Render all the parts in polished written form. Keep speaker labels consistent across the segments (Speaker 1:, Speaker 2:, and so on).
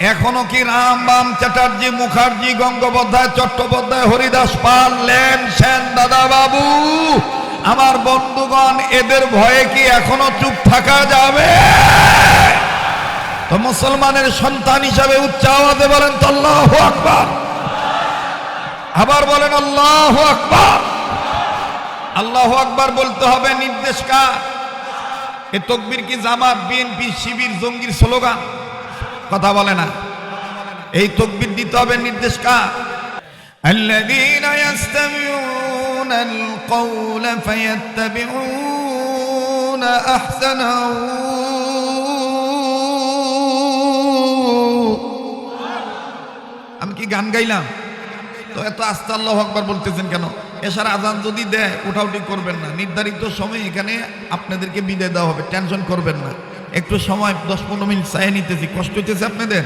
Speaker 1: এখনো কি রাম বাম চ্যাটার্জি মুখার্জি গঙ্গোপাধ্যায় চট্টোপাধ্যায় হরিদাস পাল লেন সেন দাদা বাবু আমার বন্ধুগণ এদের ভয়ে কি এখনো চুপ থাকা যাবে? তো মুসলমানের সন্তান হিসাবে উচ্চ আওয়াজে বলেন তো আল্লাহু আকবার। আবার বলেন আল্লাহু আকবার। আল্লাহু আকবার বলতে হবে নির্দেশ কার? এ তাকবীর কি জামাত বিএনপি শিবির জঙ্গির স্লোগান? কথা বলে না। এই তাকবীর দিতে হবে নির্দেশ কার? আল্লাযীনা ইয়াসতামিউনাল কওলা ফায়াত্তাবিউনা আহসানাহু। আমি কি গান গাইলাম? তো এত আস্তে আল্লাহু আকবার বলতেছেন কেন? এশার আজান যদি দেয় উঠাউটি করবেন না, নির্ধারিত সময় এখানে আপনাদেরকে বিদায় দেওয়া হবে, টেনশন করবেন না। একটু সময় 10-15 মিনিট চাই নিতেছি, কষ্ট হইতেছে আপনাদের?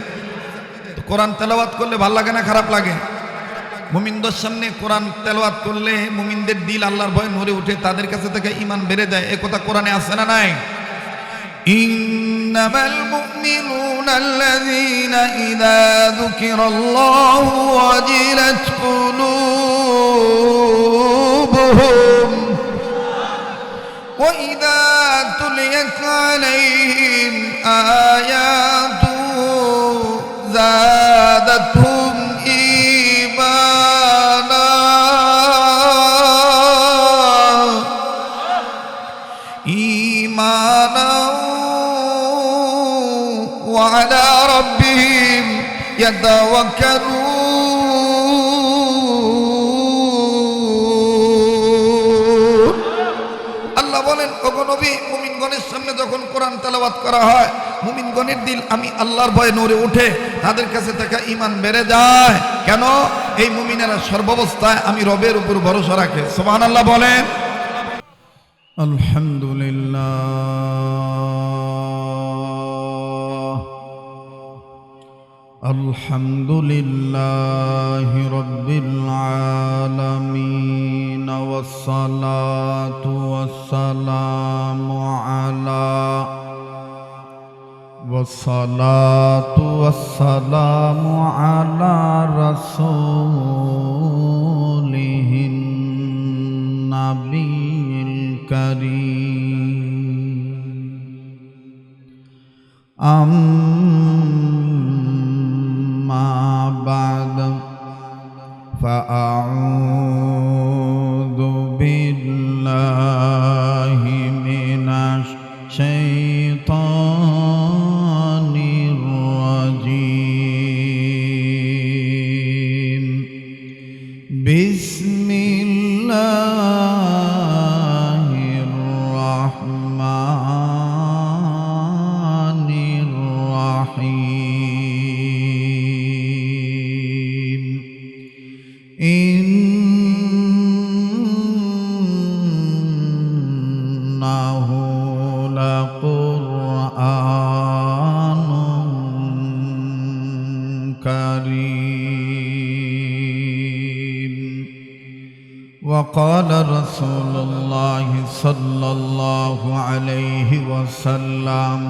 Speaker 1: তো কোরআন তেলাওয়াত করলে ভালো লাগে না খারাপ লাগে? মুমিনদের সামনে কোরআন তেলাওয়াত করলে মুমিনদের দিল আল্লাহর ভয়ে নড়ে ওঠে, তাদের কাছে থেকে ঈমান বেড়ে যায়। এ কথা কোরআনে আছে না নাই? ইন্নামাল মুমিনুনা আল্লাযীনা ইযা যুকিরাল্লাহু ওয়াজিলাত কুলুবুহুম ওয়া ইযা তুলিয়াত আলাইহিম আয়াতুহু যাদাতহুম ঈমানা। وعلى ربهم يتوكلون। আল্লাহ বলেন ওগো নবী, মুমিনগণের সামনে যখন কোরআন তেলাওয়াত করা হয় মুমিনগণের দিল আমি আল্লাহর ভয়ে নড়ে ওঠে, তাদের কাছে থেকে ঈমান বেড়ে যায়। কেন? এই মুমিনেরা সর্বাবস্থায় আমি রবের উপর ভরসা রাখে। সুবহানাল্লাহ বলেন।
Speaker 2: আলহামদুলিল্লাহি রাব্বিল আলামিন ওয়াসসালাতু ওয়াসসালামু আলা রাসূলিহিন নাবিয়্যিল কারীম। أما بعد فأعوذ بالله من الشيطان الرجيم. بسم الله الرحمن الرحيم. إنه لقرآن كريم. وقال رسول الله صلى الله عليه وسلم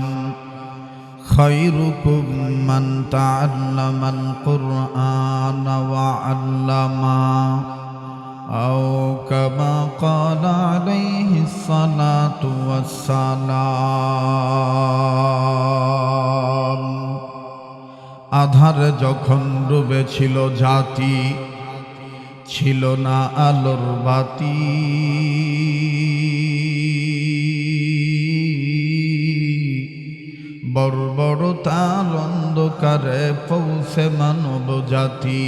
Speaker 2: خيركم من تعلم القرآن وعلمه أو كما قال عليه الصلاة والسلام. আধারে যখন ডুবেছিল জাতি, ছিল না আলোর বাতি, বর্বরতার অন্ধকারে পৌঁছে মানব জাতি।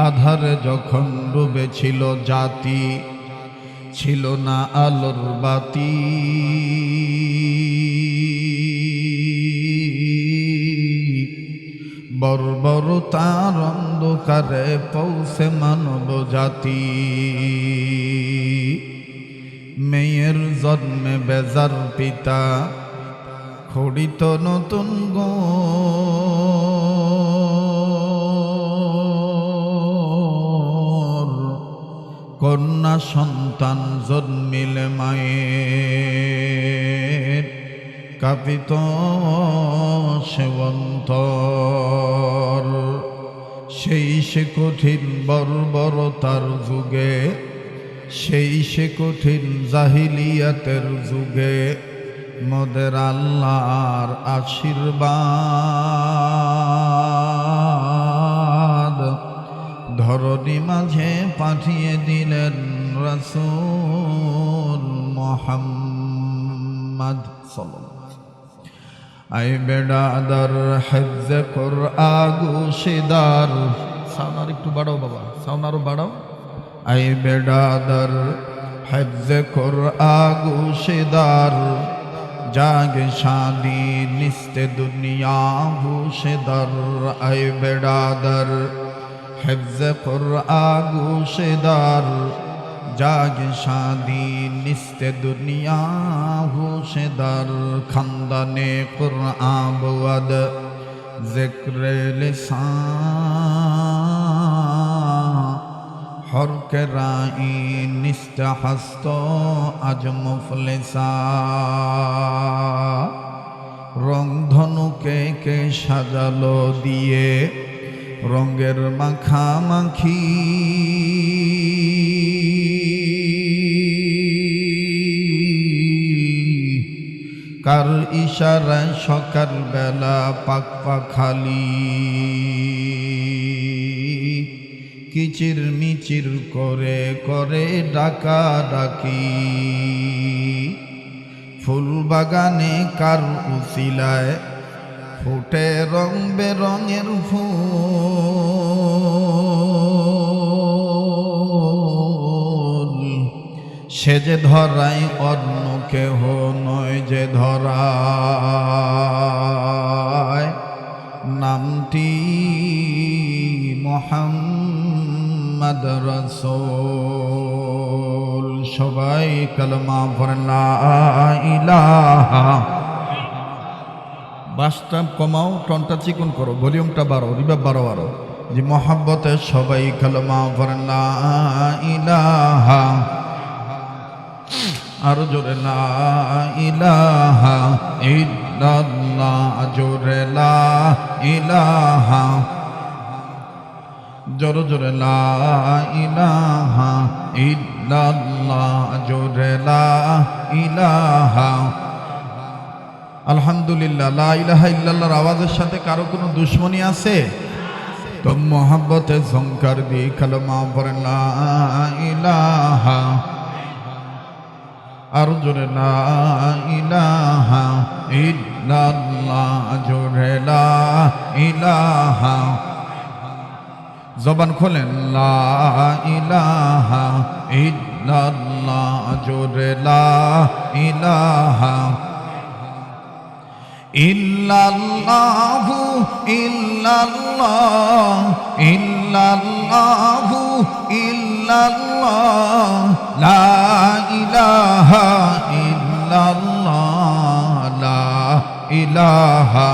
Speaker 2: আধারে যখন ডুবেছিল জাতি, ছিল না আলোর বাতি, বর্বরতার অন্ধকারে পৌঁছে মানব জাতি। মেয়ের জন্মে বেজার পিতা, খড়িত নতুন গোর, কন্যা সন্তান জন্মিলে মায়ের কাঁপিত সেবন্তর সেই সে কঠিন বর্বরতার যুগে সেই সে কঠিন জাহিলিয়াতের যুগে মোদের আল্লাহর আশীর্বাদ ধরণী মাঝে পাঠিয়ে দিলেন রাসূল মুহাম্মদ সাল্লাল্লাহু আই বেড়াদার হিফজ কুরআন গুশিদার সাউন্ড একটু বাড়াও বাবা সাউন্ড আরো বাড়াও আই বেড়াদার হিফজ কুরআন গুশিদার জাগে শাদি নিস্তে দুনিয়া গুশিদার আই বেড়াদার হিফজ কুরআন গুশিদার জাগে শাদি নিস্তে দুনিয়া হুশদার খানদানে কুরআন বুয়াদ জিক্রে লিসান হর কে রাই নিস্তে হস্ত আজ মুফলিসা রং ধনুকে কে সাজালো দিয়ে রঙের মাখামাখি কার ইশারায় সকাল বেলা পাক পাখালি কিচির মিচির করে করে ডাকা ডাকি ফুল বাগানে কার উসিলায় ফুটে রং বেরঙের ফুল সে যে ধরাই অন্য কেহ নয় যে ধরায় নামটি মুহাম্মদ রাসূল সবাই কালেমা পড়েন লা ইলাহা বাসটা কমাও টনটা চিকন করো ভলিউমটা বাড়াও রিভাব বাড়াও আরো যে মহাব্বতে সবাই কালেমা পড়েন লা ইলাহা আরো জোরে লা ইলাহা ইল্লাল্লাহ জোরে লা ইলাহা জোরে জোরে লা ইলাহা ইল্লাল্লাহ জোরে লা ইলাহা আলহামদুলিল্লাহ লা ইলাহা ইল্লাল্লাহর আওয়াজের সাথে কারো কোনো দুশ্মনী আছে তো মোহাব্বতে ঝংকার দিয়ে কালেমা পড়েন লা ইলাহা আর জোরে লা ইলাহা ইল্লাল্লাহ জোরে লা ইলাহা জবান খোলেন লা ইলাহা ইল্লাল্লাহ জোরে লা ইলাহা ইল্লাল্লাহু ইল্লাল্লাহ ইল্লাল্লাহু ইল্লাল্লাহ লা ইলাহা ইল্লাল্লাহ লা ইলাহা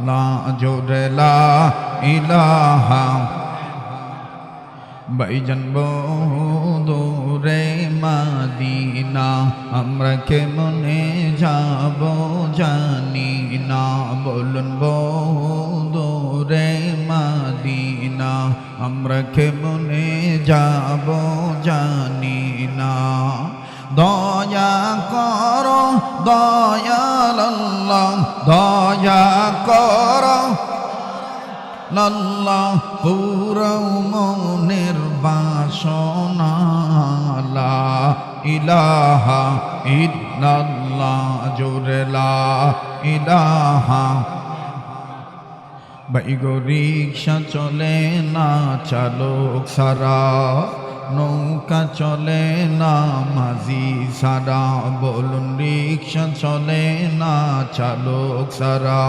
Speaker 2: লা জোরে লা ইলাহা বাইজান বদরে মদিনা আমরা কেমনে যাব জানি না বলুন বদরে মদিনা আমরা কেমনে যাব জানি না দয়া করো দয়াল আল্লাহ দয়া করো আল্লাহ পুরাও মনের বাসনা লা ইলাহা ইল্লাল্লাহ জোরে লা ইলাহা বাইগো রিকশা চলে না চালক সারা নৌকা চলে না মাঝি সারা বলুন রিকশা চলে না চালক সারা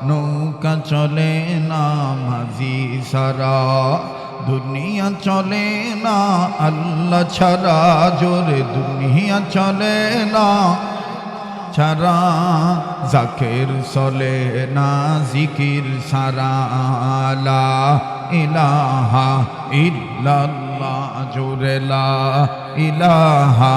Speaker 2: নৌকা চলে না মাঝি সারা দুনিয়া চলে না আল্লাহ ছাড়া জোরে দুনিয়া চলে না ছাড়া জাকের চলে না জিকির সারা লা ইলাহা ইল্লাল্লাহ জোরে লা ইলাহা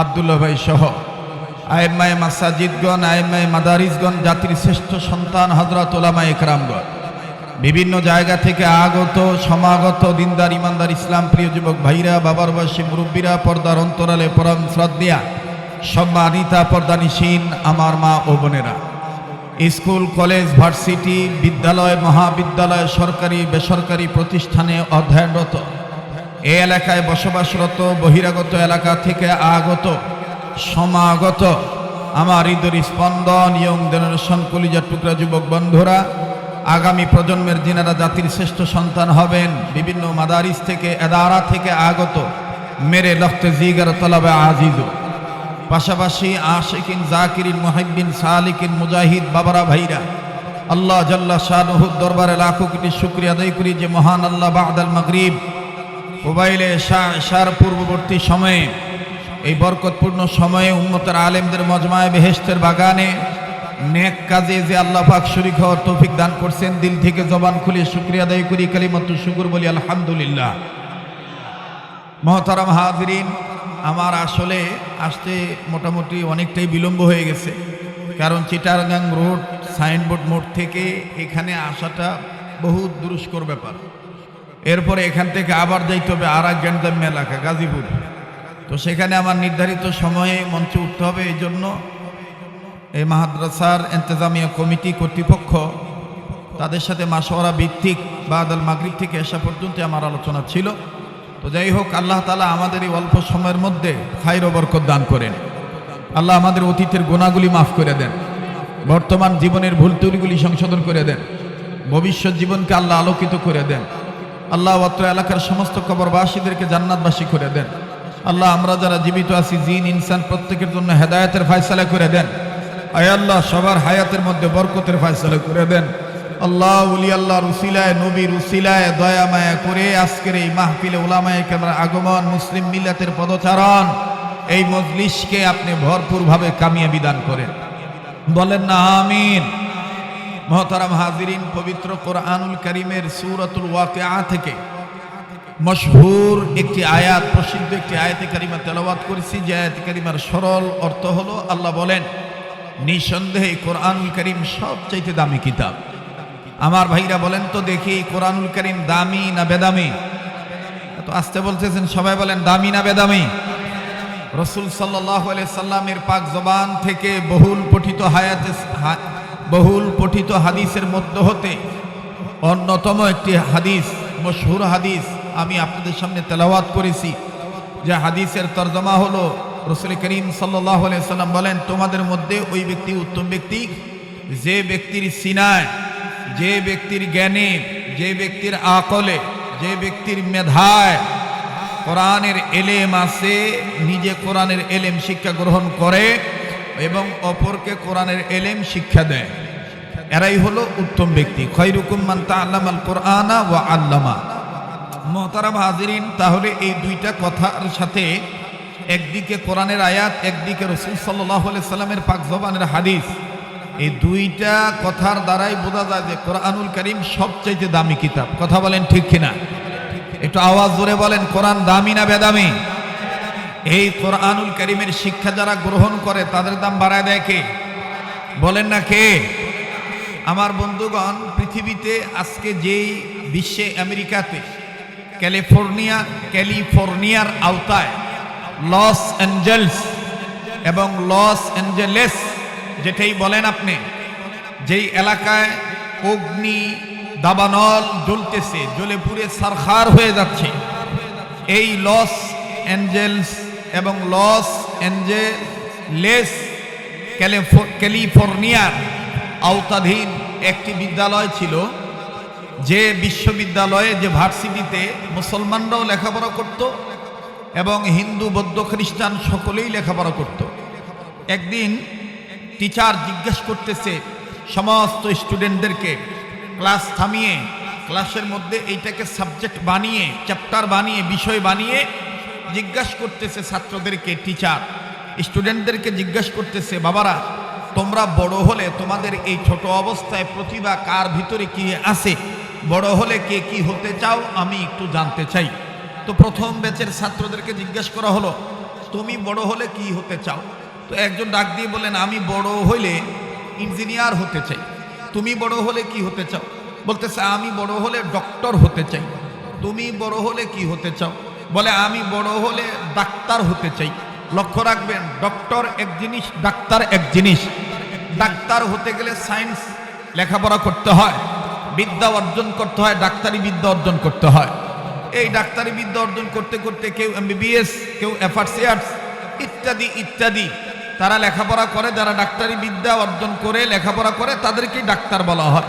Speaker 2: আব্দুল্লাহ ভাই সহ আইম্মায়ে মাসাজিদগণ, আইম্মায়ে মাদারিসগণ, জাতির শ্রেষ্ঠ সন্তান হযরত উলামায়ে ইকরামগণ, বিভিন্ন জায়গা থেকে আগত সমাগত দিনদার ইমানদার ইসলাম প্রিয় যুবক ভাইরা, বাবার বয়সী মুরব্বীরা, পর্দার অন্তরালে পরম শ্রদ্ধেয়া সম্মানিতা পর্দানিসীন আমার মা ও বোনেরা, স্কুল কলেজ ভার্সিটি বিদ্যালয় মহাবিদ্যালয় সরকারি বেসরকারি প্রতিষ্ঠানে অধ্যয়নরত, এই এলাকায় বসবাসরত, বহিরাগত এলাকা থেকে আগত সমাগত আমার হৃদয়ের স্পন্দন ইয়ং জেনারেশন কলিজার টুকরা যুবক বন্ধুরা, আগামী প্রজন্মের যিনারা জাতির শ্রেষ্ঠ সন্তান হবেন, বিভিন্ন মাদারিস থেকে এদারা থেকে আগত মেরে লখতে জিগার তলাবে আজিজ, পাশাপাশি আশিকিন জাকিরিন মুহিব্বিন সালিকিন মুজাহিদ বাবারা ভাইরা, আল্লাহ জাল্লা শানুহুর দরবারে লাখো কোটি শুকরিয়া আদায় করি যে মহান আল্লাহ বাদাল মাগরিব মোবাইলে শার পূর্ববর্তী সময়ে এই বরকতপূর্ণ সময়ে উম্মতের আলেমদের মজমায়ে বেহেশতের বাগানে নেক কাজে যে আল্লাহ পাক শরীক হওয়ার তৌফিক দান করছেন, দিল থেকে জবান খুলে শুকরিয়া আদায় করি, কালিমাতু শুকর বলি আলহামদুলিল্লাহ। মহতারাম হাজিরিন, আমার আসলে আসতে মোটামুটি অনেকটাই বিলম্ব হয়ে গেছে, কারণ চিটারগাং রোড সাইনবোর্ড মোড় থেকে এখানে আসাটা বহু দুরুস্কর ব্যাপার। এরপরে এখান থেকে আবার যাইতে হবে আর এক গ্যান্ডাম এলাকা গাজীপুর, তো সেখানে আমার নির্ধারিত সময়ে মঞ্চে উঠতে হবে। এই জন্য এই মাদ্রাসার ইন্তেজামিয়া কমিটি কর্তৃপক্ষ তাদের সাথে মাশওয়ারা ভিত্তিক বাদাল মাগরিব থেকে এসা পর্যন্ত আমার আলোচনা ছিল। তো যাই হোক, আল্লাহ তাআলা আমাদের এই অল্প সময়ের মধ্যে খায়র ও বরকত দান করেন। আল্লাহ আমাদের অতীতের গুনাহগুলি মাফ করে দেন, বর্তমান জীবনের ভুল ত্রুটিগুলি সংশোধন করে দেন, ভবিষ্যৎ জীবনকে আল্লাহ আলোকিত করে দেন। আল্লাহ অত্র এলাকার সমস্ত কবরবাসীদেরকে জান্নাতবাসী করে দেন। আল্লাহ আমরা যারা জীবিত আছি জিন ইনসান প্রত্যেকের জন্য হেদায়েতের ফয়সালা করে দেন। আয় আল্লাহ সবার হায়াতের মধ্যে বরকতের ফয়সালা করে দেন। আল্লাহ উলি আল্লাহর উসিলায় নবীর উসিলায় দয়া মায়া করে আজকের এই মাহফিলে উলামায়ে কেরামের আগমন, মুসলিম মিল্লাতের পদচারণ, এই মজলিসকে আপনি ভরপুরভাবে কামিয়াবি দান করেন, বলেন না আমিন। মুহতারাম হাজিরিন, পবিত্র কোরআনুল কারীমের সূরাতুল ওয়াকিআ থেকে মশহুর একটি আয়াত, প্রসিদ্ধ একটি আয়াতে কারিমা তেলাওয়াত করেছি, যে আয়াতে কারিমার সরল অর্থ হলো, আল্লাহ বলেন নিঃসন্দেহে কোরআনুল কারীম সবচাইতে দামি কিতাব। আমার ভাইরা বলেন তো দেখি, কোরআনুল কারীম দামি না বেদামি? তো আসতে বলতেছেন সবাই, বলেন দামি না বেদামি? রাসূল সাল্লাল্লাহু আলাইহি সাল্লামের পাক জবান থেকে বহুল পঠিত হাদিসের মধ্য হতে অন্যতম একটি হাদিস, মশহুর হাদিস আমি আপনাদের সামনে তেলাওয়াত করেছি, যে হাদিসের তরজমা হলো, রাসূল করিম সাল্লাল্লাহু আলাইহি সাল্লাম বলেন, তোমাদের মধ্যে ওই ব্যক্তি উত্তম ব্যক্তি যে ব্যক্তির সিনায়, যে ব্যক্তির জ্ঞানে, যে ব্যক্তির আকলে, যে ব্যক্তির মেধায় কোরআনের এলেম আছে, নিজে কোরআনের এলেম শিক্ষা গ্রহণ করে এবং অপরকে কোরআনের এলেম শিক্ষা দেয়, এরাই হলো উত্তম ব্যক্তি। খায়রুকুম মান তাআল্লামাল কোরআনা ওয়া আল্লামা। মুহতারাম হাজিরিন, তাহলে এই দুইটা কথার সাথে একদিকে কোরআনের আয়াত, একদিকে রাসূল সাল্লাল্লাহু আলাইহি সাল্লামের পাক জবানের হাদিস, এই দুইটা কথার দ্বারাই বোঝা যায় যে কোরআনুল কারীম সবচাইতে দামি কিতাব। কথা বলেন ঠিক কিনা? একটু আওয়াজ জোরে বলেন, কোরআন দামি না বেদামি? এই কোরআনুল কারীমের শিক্ষা যারা গ্রহণ করে তাদের দাম বাড়ায় দেয় কে? বলেন না কে? আমার বন্ধুগণ, পৃথিবীতে আজকে যেই বিশ্বে আমেরিকাতে ক্যালিফোর্নিয়ার আওতায় লস অ্যাঞ্জেলস এবং লস অ্যাঞ্জেলেস যেটাই বলেন আপনি, যেই এলাকায় অগ্নি দাবানল জ্বলতেছে, জ্বলে পুড়ে সারখার হয়ে যাচ্ছে, এই লস অ্যাঞ্জেলস এবং লস অ্যাঞ্জেলেস ক্যালিফোর্নিয়ার আওতাধীন একটি বিদ্যালয় ছিল, যে বিশ্ববিদ্যালয়ে, যে ভার্সিটিতে মুসলমানরাও লেখাপড়া করত এবং হিন্দু বৌদ্ধ খ্রিস্টান সকলেই লেখাপড়া করত। একদিন টিচার জিজ্ঞেস করতেছে সমস্ত স্টুডেন্টদেরকে, ক্লাস থামিয়ে ক্লাসের মধ্যে এইটাকে সাবজেক্ট বানিয়ে, চ্যাপ্টার বানিয়ে, বিষয় বানিয়ে জিজ্ঞাসা করতেছে ছাত্রদেরকে। টিচার স্টুডেন্টদেরকে জিজ্ঞাসা করতেছে, বাবারা তোমরা বড় হলে তোমাদের এই ছোট অবস্থায় প্রতিভা কার ভিতরে কি আছে, বড় হলে কে কি হতে চাও আমি একটু জানতে চাই। তো প্রথম ব্যাচের ছাত্রদেরকে জিজ্ঞাসা করা হলো,
Speaker 1: তুমি বড় হলে কি হতে চাও? তো একজন ডাক দিয়ে বলেন, আমি বড় হইলে ইঞ্জিনিয়ার হতে চাই। তুমি বড় হলে কি হতে চাও? বলতেছে, আমি বড় হলে ডক্টর হতে চাই। তুমি বড় হলে কি হতে চাও? বলে, আমি বড় হলে ডাক্তার হতে চাই। লক্ষ্য রাখবেন, ডক্টর এক জিনিস, ডাক্তার এক জিনিস। ডাক্তার হতে গেলে সায়েন্স লেখাপড়া করতে হয়, বিদ্যা অর্জন করতে হয়, ডাক্তারি বিদ্যা অর্জন করতে হয়। এই ডাক্তারি বিদ্যা অর্জন করতে করতে কেউ MBBS, কেউ FRCS ইত্যাদি ইত্যাদি তারা লেখাপড়া করে। যারা ডাক্তারি বিদ্যা অর্জন করে লেখাপড়া করে তাদেরকে ডাক্তার বলা হয়।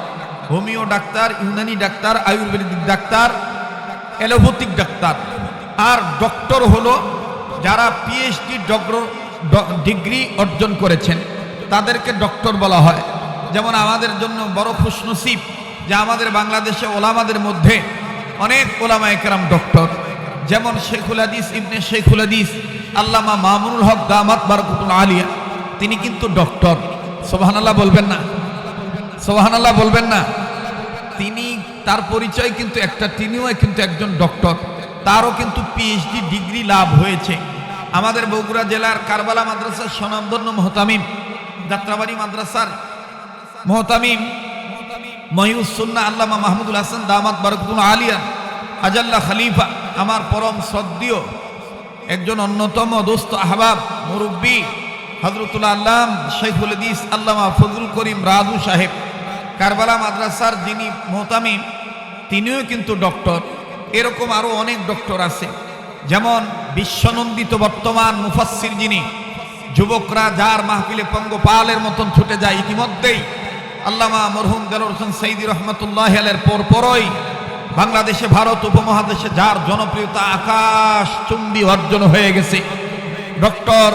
Speaker 1: হোমিও ডাক্তার, ইউনানি ডাক্তার, আয়ুর্বেদিক ডাক্তার, এলোপ্যাথিক ডাক্তার। আর ডক্টর হলো যারা PhD ডিগ্রি অর্জন করেছেন, তাদেরকে ডক্টর বলা হয়। যেমন আমাদের জন্য বড় খুশনসিব যে আমাদের বাংলাদেশে ওলামাদের মধ্যে অনেক ওলামায়ে কেরাম ডক্টর। যেমন শেখুল হাদিস ইবনে শেখুল হাদিস আল্লামা মামুনুল হক দামাত বারাকাতুল আলিয়া, তিনি কিন্তু ডক্টর। সুবহানাল্লাহ বলবেন না? সুবহানাল্লাহ বলবেন না? তিনি, তার পরিচয় কিন্তু একটা, তিনিও কিন্তু একজন ডক্টর। তারও কিন্তু PhD ডিগ্রি লাভ হয়েছে। আমাদের বগুড়া জেলার কারবালা মাদ্রাসার স্বনামধন্য মুহতামিম, যাত্রাবাড়ি মাদ্রাসার মুহতামিম মহিউস সুন্নাহ আল্লামা মাহমুদুল হাসান দামাত বারাকাতুল আলিয়া আজাল্লা খলিফা, আমার পরম শ্রদ্ধেয় একজন অন্যতম দোস্ত আহবাব মুরব্বী হযরতুল আল্লাম শেখুল হাদিস আল্লামা ফজলুল করিম রাজু সাহেব, কারবালা মাদ্রাসার যিনি মুহতামিম, তিনিও কিন্তু ডক্টর। এরকম আরো অনেক ডক্টর আছে। যেমন বিশ্বনন্দিত বর্তমান মুফাসসির যিনি, যুবকরা যার মাহফিলে পঙ্গপালের মতন ছুটে যায়, ইতিমধ্যেই আল্লামা মরহুম দেলোয়ার হোসেন সাইদী রহমাতুল্লাহি আলাইহির পরপরই বাংলাদেশে, ভারত উপমহাদেশে যার জনপ্রিয়তা আকাশ চুম্বী অর্জন হয়ে গেছে, ডক্টর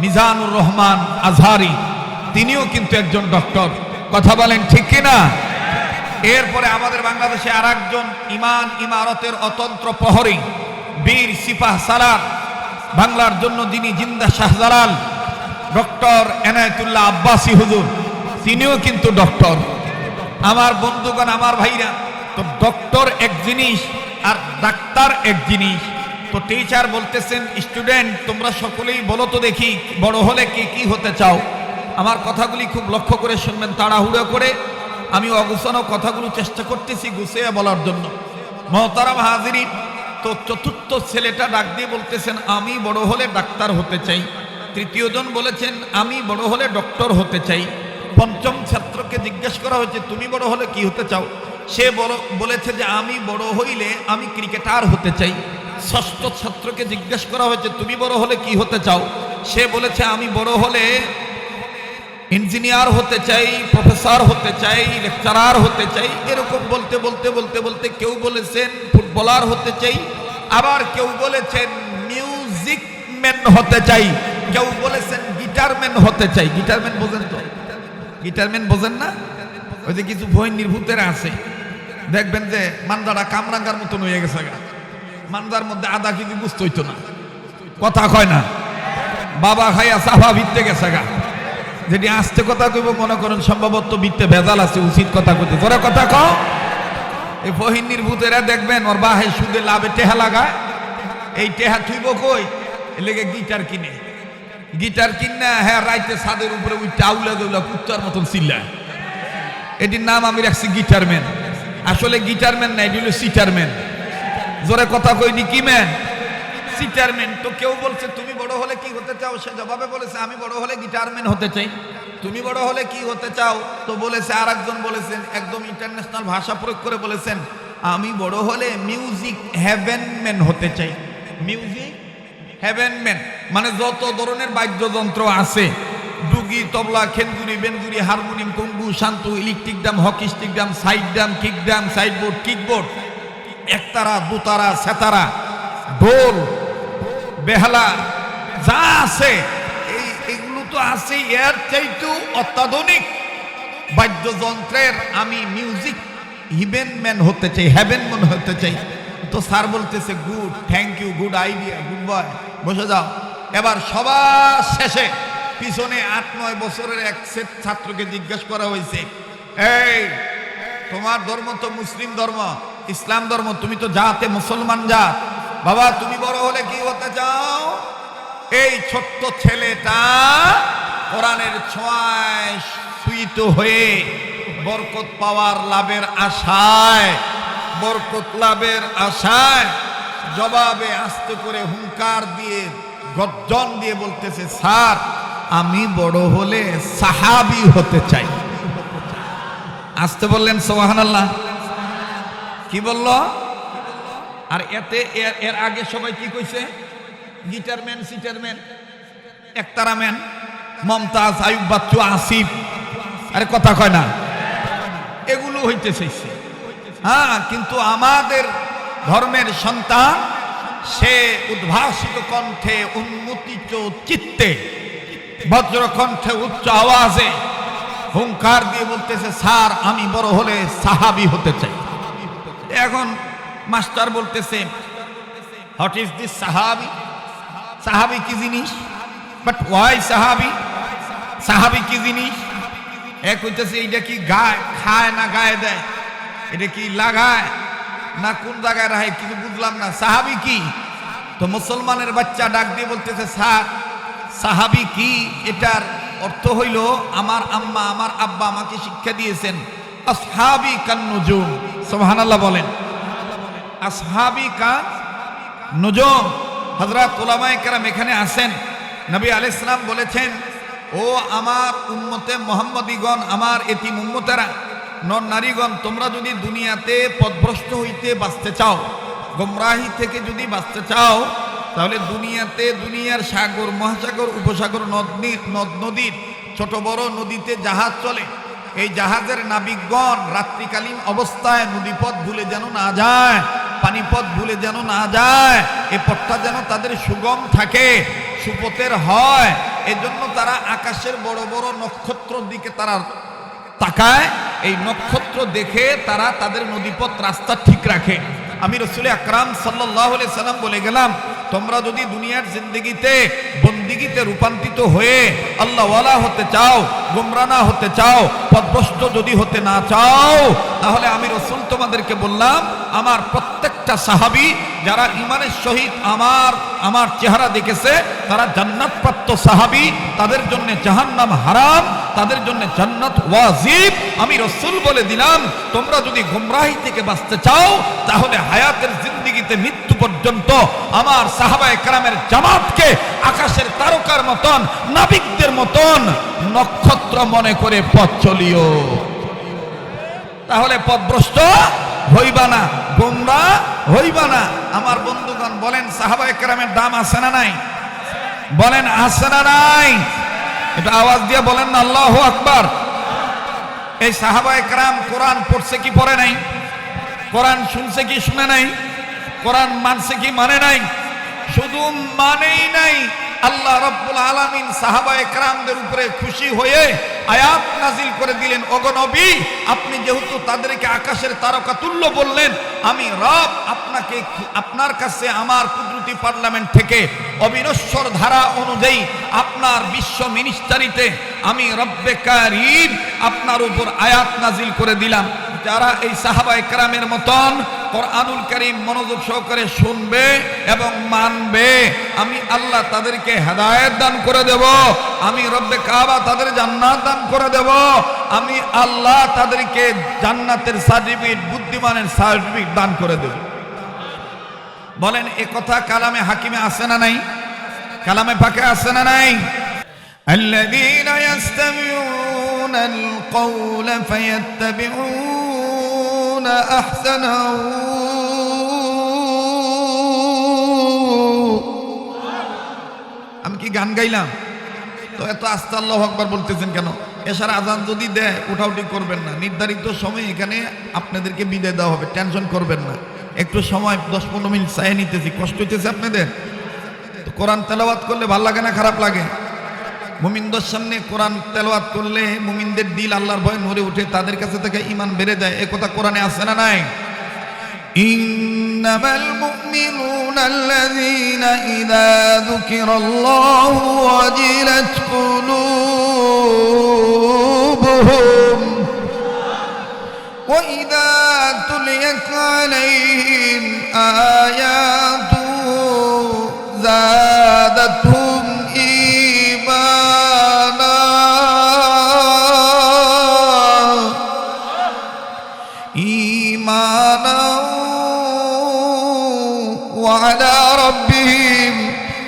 Speaker 1: মিজানুর রহমান আজহারি, তিনিও কিন্তু একজন ডক্টর। কথা বলেন ঠিক কিনা? এরপরে আমাদের বাংলাদেশে আর একজন ইমান ইমারতের অতন্ত্র প্রহরী, বীর সিপাহ সালার, বাংলার জন্য যিনি জিন্দা শাহজালাল, ডক্টর এনায়েতুল্লাহ আব্বাসী হুজুর, তিনিও কিন্তু ডক্টর। আমার বন্ধুগণ, আমার ভাইরা, তো ডক্টর এক জিনিস আর ডাক্তার এক জিনিস। তো টিচার বলতেছেন, স্টুডেন্ট তোমরা সকলেই বলো তো দেখি, বড় হলে কে কি হতে চাও? আমার কথাগুলি খুব লক্ষ্য করে শুনবেন, তাড়াহুড়ো করে আমি অগুছানো কথাগুলো চেষ্টা করতেছি গুছিয়ে বলার জন্য। মহতারাম হাজিরিন, তো চতুর্থ ছেলেটা ডাক দিয়ে বলতেছেন, আমি বড় হলে ডাক্তার হতে চাই। তৃতীয় জন বলেছেন, আমি বড় হলে ডক্টর হতে চাই। পঞ্চম ছাত্রকে জিজ্ঞেস করা হয়েছে, তুমি বড় হলে কি হতে চাও? সে বলেছে যে আমি বড় হইলে আমি ক্রিকেটার হতে চাই। ষষ্ঠ ছাত্রকে জিজ্ঞেস করা হয়েছে, তুমি বড় হলে কি হতে চাও? সে বলেছে, আমি বড় হলে ইঞ্জিনিয়ার হতে চাই, প্রফেসর হতে চাই, লেকচারার হতে চাই। এরকম বলতে বলতে বলতে বলতে কেউ বলেছেন ফুটবলার হতে চাই, আবার কেউ বলেছেন মিউজিক ম্যান হতে চাই, কেউ বলেছেন গিটারম্যান হতে চাই। গিটারম্যান বোঝেন তো? গিটারম্যান বোঝেন না? ওই যে কিছু ভয় নির্ভূতের আছে, দেখবেন যে মান্দাটা কামরাঙ্গার মতন হয়ে গেছে গা, মান্দার মধ্যে আধা কেজি বুঝতে হইতো না, কথা কয় না, বাবা খাইয়া সাফা ভিত্তে গেছে গা। যেটি আস্তে কথা কইব মনে করেন সম্ভবত বিত্তে ভেজাল আছে, উচিত কথা কইতে তোরা কথা কও। এই ফহিনীর ভূতেরা দেখবেন ওর বাহে সুদে লাভে টেহা লাগায়, এই টেহা থুইব কই? এলেগে গিটার কিনে, গিটার কিনা হ্যাঁ রাইতে ছাদের উপরে ওই টাউলা দৌলা কুত্তার মতন চিল্লায়। এটির নাম আমি রাখছি গিটারম্যান। আসলে গিটারম্যান না, এটি হলো সিটারম্যান। জোরে কথা কইনি কি ম্যান? সিটারম্যান। তো কেউ বলছে তুমি বড় হলে কি হতে চাও? সে জবাবে বলেছে আমি বড় হলে গিটারম্যান হতে চাই। তুমি বড় হলে কি হতে চাও? তো বলেছে আর একজন বলেছেন, একদম ইন্টারন্যাশনাল ভাষা প্রয়োগ করে বলেছেন, আমি বড় হলে মিউজিক হেভেনম্যান হতে চাই। মিউজিক হেভেনম্যান মানে যত ধরনের বাদ্যযন্ত্র আছে, ডুগি, তবলা, খেলগুড়ি, বেনগুড়ি, হারমোনিয়াম, কম্বু, শান্তু, electric drum, hockey stick drum, side drum, kick drum, sideboard, kickboard, ektara, দুতারা, সেতারা, ঢোল, বেহালা যা আছে এগুলো তো আছে। এর চাইতেও অত্যাধুনিক বাদ্যযন্ত্রের আমি মিউজিক হেভেনম্যান হতে চাই, হেভেনম্যান হতে চাই। তো স্যার বলতেছে good, thank you, good idea, good boy, বসে যাও। এবার সবার শেষে পিছনে 8-9 বছরের এক সেট ছাত্রকে জিজ্ঞাসা করা হয়েছে, এই তোমার ধর্ম তো মুসলিম ধর্ম, ইসলাম ধর্ম, তুমি তো জাতে মুসলমান জাত, বাবা তুমি বড় হলে কি হতে চাও? এই ছোট্ট ছেলেটা কোরআনের ছোঁয়ায় সুইত হয়ে বরকত পাওয়ার লাভের আশায়, বরকত লাভের আশায় জবাবে আস্তে করে হুঙ্কার দিয়ে গর্জন দিয়ে বলতেছে, স্যার আমি বড় হলে সাহাবী হতে চাই। আসতে বললেন সুবহানাল্লাহ। কি বলল? আর এতে এর আগে সবাই কি কইছে? গিটারম্যান, সিটারম্যান, একতারাম্যান, মমতাজ, আয়ুব বাচ্চু, আসিফ, আরে কথা কয় না, এগুলো হইতে চাইছে। হ্যাঁ, কিন্তু আমাদের ধর্মের সন্তান সে উদ্ভাসিত কণ্ঠে, উন্মতিত চিত্তে, বজ্র কণ্ঠে, উচ্চ আওয়াজে হুঙ্কার দিয়ে বলতেছে, স্যার আমি বড় হলে সাহাবী হতে চাই। এখন মাস্টার বলতেছে, হোয়াট ইজ দিস সাহাবী? সাহাবী কি জিনিস? বাট ওয়াই সাহাবী? সাহাবী কি জিনিস? এক হইতেছে এইটা কি গায় খায় না গায়ে দেয়, এটা কি লাগায় না কোন জায়গায় রাখে, কিছু বুঝলাম না। সাহাবী কি? তো মুসলমানের বাচ্চা ডাক দিয়ে বলতেছে, স্যার সাহাবী কি? এটার অর্থ হইল, আমার আম্মা আমার আব্বা আমাকে শিক্ষা দিয়েছেন, আসহাবী কান নুজুম। সুবহানাল্লাহ বলেন। আসহাবী কান নুজুম। হযরত উলামায়ে কেরাম এখানে আছেন, নবী আলাইহিস সালাম বলেছেন, ও আমার উম্মতে মুহাম্মদীগণ, আমার এতিম উম্মতেরা, নর নারীগণ, তোমরা যদি দুনিয়াতে পথভ্রষ্ট হইতে বাঁচতে চাও, গোমরাহি থেকে যদি বাঁচতে চাও, তাহলে দুনিয়াতে দুনিয়ার সাগর, মহাসাগর, উপসাগর, নদ নদীর, ছোট বড় নদীতে জাহাজ চলে। এই জাহাজের নাবিকগণ রাত্রিকালীন অবস্থায় নদীপথ ভুলে যেন না যায়, পানিপথ ভুলে যেন না যায়, এই পথটা যেন তাদের সুগম থাকে, সুপথের হয়। এজন্য তারা আকাশের বড় বড় নক্ষত্রের দিকে তারা তাকায়, এই নক্ষত্র দেখে তারা তাদের নদীপথ রাস্তা ঠিক রাখে। আমি রাসূল আকরাম সাল্লাল্লাহু আলাইহি সাল্লাম বলে গেলাম, তোমরা যদি দুনিয়ার জিন্দেগিতে বন্দিগিতে রূপান্তরিত হয়ে আল্লাহওয়ালা হতে চাও, গোমরা না হতে চাও, পথভ্রষ্ট যদি হতে না চাও, তাহলে আমি রাসূল তোমাদেরকে বললাম, আমার প্রত্যেকটা সাহাবী যারা ঈমানের সহিত আমার চেহারা দেখেছে, তারা জান্নাত প্রাপ্ত সাহাবী, তাদের জন্য জাহান্নাম হারাম, তাদের জন্য জান্নাত ওয়াজিব। আমি রাসূল বলে দিলাম, তোমরা যদি গোমরাহি থেকে বাঁচতে চাও, তাহলে হায়াতের জিন্দেগিতে মৃত্যু পর্যন্ত আমার সাহাবায়ে কেরামের জামাতকে আকাশের তারকার মতন, নাবিকদের মতন নক্ষত্র মনে করে পথ চলিও। তাহলে পথভ্রষ্ট হইবা না, গোমরা হইবা না। আমার বন্ধুগণ বলেন, সাহাবায়ে কেরামের দাম আছে না নাই? বলেন আছে না নাই? এটা আওয়াজ দিয়ে বলেন না আল্লাহু আকবার। এই সাহাবায়ে কেরাম কোরআন পড়ছে কি পড়ে নাই? কোরআন শুনছে কি শুনে নাই? কোরআন মানছে কি মানে নাই? শুধু মানেই নাই, আল্লাহ রাব্বুল আলামিন সাহাবায়ে কেরামদের উপরে খুশি হয়ে আয়াত নাজিল করে দিলেন, ওগো নবী, আপনি যেহেতু তাদেরকে আকাশের তারকা তুল্য বললেন, আমি রব আপনাকে, আপনার কাছে আমার কুদরতি পার্লামেন্ট থেকে অবিনশ্বর ধারা অনুযায়ী আপনার বিশ্ব মিনিস্টারিতে আমি রব্বে কারীম আপনার উপর আয়াত নাজিল করে দিলাম। যারা এই সাহাবায়ে কেরামের মতন কোরআনুল কারীম মনোযোগ সহকারে শুনবে এবং মানবে, আমি আল্লাহ তাদেরকে হেদায়েত দান করে দেব, আমি রব্বে কাবা তাদের জান্নাত দান করে দেব, আমি আল্লাহ তাদেরকে জান্নাতের সার্টিফিকেট, বুদ্ধিমানের সার্টিফিকেট দান করে দেব। বলেন, এ কথা কালামে হাকিমে আছে না নাই? কালামে পাকে আছে না নাই? আল্লাযীনা ইয়াস্তামিউনাল কওলা ফায়াত্তাবিউনা আহসানাহু। আমি কি গান গাইলাম? তো এত আস্তে আল্লাহু আকবার বলতেছেন কেন? এশার আজান যদি দেয় উঠাউটি করবেন না, নির্ধারিত সময় এখানে আপনাদেরকে বিদায় দেওয়া হবে, টেনশন করবেন না। একটু সময় 10-15 মিনিট চাই নিতেছি, কষ্ট হইতেছে আপনাদের? তো কোরআন তেলাওয়াত করলে ভালো লাগে না খারাপ লাগে? মুমিনদের সামনে কোরআন তেলাওয়াত করলে মুমিনদের দিল আল্লাহর ভয়ে নড়ে ওঠে, তাদের কাছে থেকে ঈমান বেড়ে যায়। এ কথা কোরআনে আছে না নাই? ইন্নামাল মুমিনুনা আল্লাযীনা ইযা যুকিরাল্লাহু ওয়াজিলাত কুলুবুহুম ওয়া ইযা তুলিয়াত আলাইহিম আয়াতুহু যাদাতহুম ঈমানা ওয়া আলা রাব্বিহিম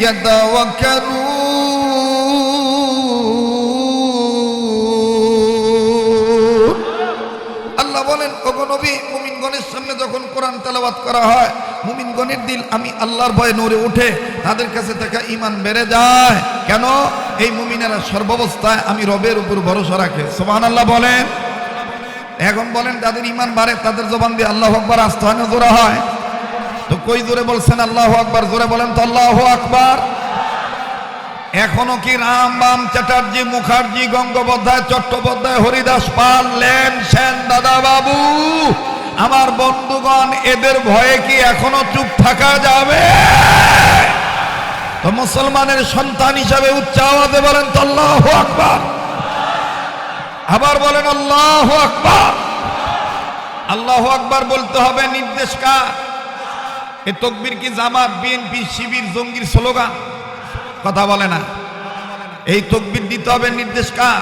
Speaker 1: ইয়াতাওয়াক্কালুন। আল্লাহ বলেন, ওগো নবী, মুমিনগণের সামনে যখন কোরআন তেলাওয়াত করা হয়, মুমিনগণের দিল আমি আল্লাহর ভয়ে নড়ে ওঠে, তাদের কাছে থাকা ঈমান বেড়ে যায়। কেন? এই মুমিনেরা সর্বাবস্থায় আমি রবের উপর ভরসা রাখে। সুবহানাল্লাহ বলেন। এখন বলেন, তাদের ঈমান বাড়ে, তাদের জবান দিয়ে আল্লাহু আকবার আসতে হয় না জোরে হয়? তো কই জোরে বলছেন আল্লাহু আকবার? জোরে বলেন তো আল্লাহু আকবার। এখনো কি রাম বাম চ্যাটার্জি মুখার্জি গঙ্গোপাধ্যায় চট্টোপাধ্যায় হরিদাস পাল লেন সেন দাদা বাবু আমার বন্ধুগণ, এদের ভয়ে কি এখনো চুপ থাকা যাবে? তো মুসলমানের সন্তান হিসাবে উচ্চ আওয়াজে বলেন তো আল্লাহু আকবার। আবার বলেন আল্লাহু আকবার। আল্লাহু আকবার বলতে হবে, নির্দেশ কার? এ তাকবীর কি জামাত, বিএনপি, শিবির, জঙ্গির স্লোগান? কথা বলে না। এই তাকবীর দিতে হবে, নির্দেশ কার?